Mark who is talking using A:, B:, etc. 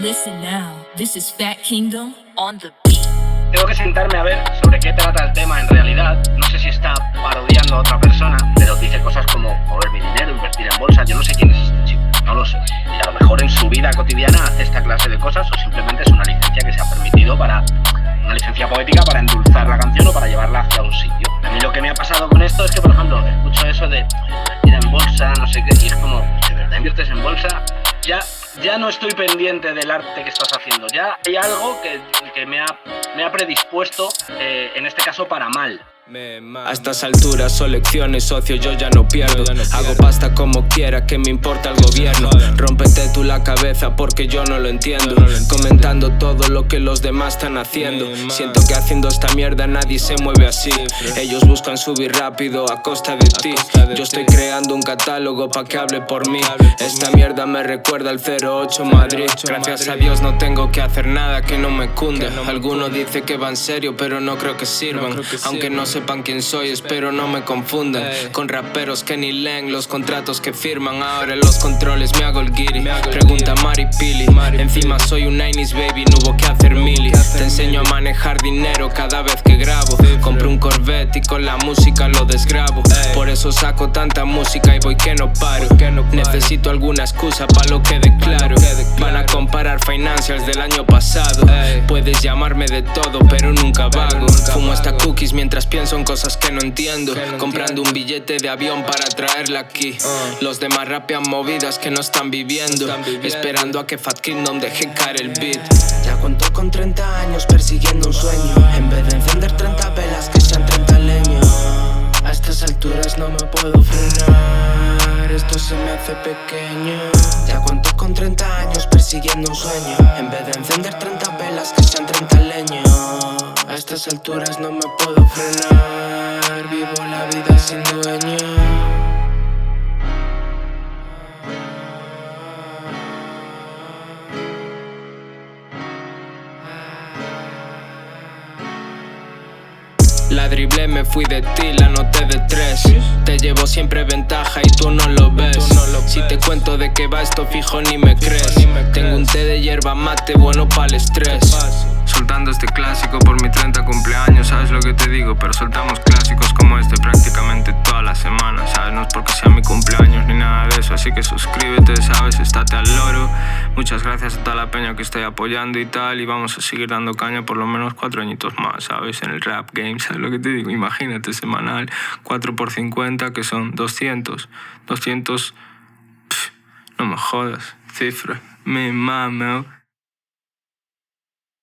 A: Listen now, this is Fat Kingdom on the beat.
B: Tengo que sentarme a ver sobre qué trata el tema en realidad. No sé si está parodiando a otra persona, pero dice cosas como mover mi dinero, invertir en bolsa. Yo no sé quién es este chico, no lo sé. Y a lo mejor en su vida cotidiana hace esta clase de cosas o simplemente es una licencia que se ha permitido una licencia poética para endulzar la canción o para llevarla hacia un sitio. A mí lo que me ha pasado con esto es que, por ejemplo, escucho eso de invertir en bolsa, no sé qué, y es como, ¿de verdad inviertes en bolsa? Ya no estoy pendiente del arte que estás haciendo. Ya hay algo que me ha predispuesto, en este caso para mal.
C: A estas alturas, selecciones, socio, yo ya no pierdo. Hago pasta como quiera, que me importa el gobierno. Rómpete tú la cabeza porque yo no lo entiendo. Comentando todo lo que los demás están haciendo. Siento que haciendo esta mierda nadie se mueve así. Ellos buscan subir rápido a costa de ti. Yo estoy creando un catálogo pa' que hable por mí. Esta mierda me recuerda al 08 Madrid. Gracias a Dios no tengo que hacer nada que no me cunda. Alguno dice que va en serio, pero no creo que sirvan. Aunque no sepan quién soy, espero no me confundan con raperos que ni leen los contratos que firman. Ahora en los controles me hago el guiri. Pregunta a Mari Pili. Encima soy un 90s baby, no hubo que hacer mili. Te enseño a manejar dinero cada vez que grabo. Compré un Corvette y con la música lo desgrabo. Por eso saco tanta música y voy que no paro. Necesito alguna excusa pa' lo que declaro. Van a comparar financials del año pasado. Puedes llamarme de todo, pero nunca vago. Fumo hasta cookies mientras pienso en cosas que no entiendo. Comprando un billete de avión para traerla aquí. Los demás rapean movidas que no están viviendo. Esperando a que Fat Kingdom deje caer el beat.
D: Ya cuento con 30 años persiguiendo un sueño. En vez de encender 30 velas que sean 30 leños. A estas alturas no me puedo frenar, esto se me hace pequeño. Ya cuento con 30 años persiguiendo un sueño. En vez de encender 30 velas que sean 30 leños. A estas alturas no me puedo frenar, vivo la vida sin dueño.
C: La driblé, me fui de ti, la noté de 3. Te llevo siempre ventaja y tú no lo ves. Si te cuento de qué va esto fijo ni me crees. Tengo un té de hierba mate bueno para el estrés. Soltando este clásico por mi 30 cumpleaños, ¿sabes lo que te digo? Pero soltamos clásicos como este prácticamente toda la semana, ¿sabes? No es porque sea mi cumpleaños ni nada de eso, así que suscríbete, ¿sabes? Estate al loro. Muchas gracias a toda la peña que estoy apoyando y tal, y vamos a seguir dando caña por lo menos 4 añitos más, ¿sabes? En el rap game, ¿sabes lo que te digo? Imagínate, semanal, 4 por 50, que son 200. 200, no me jodas, cifra, mi mame.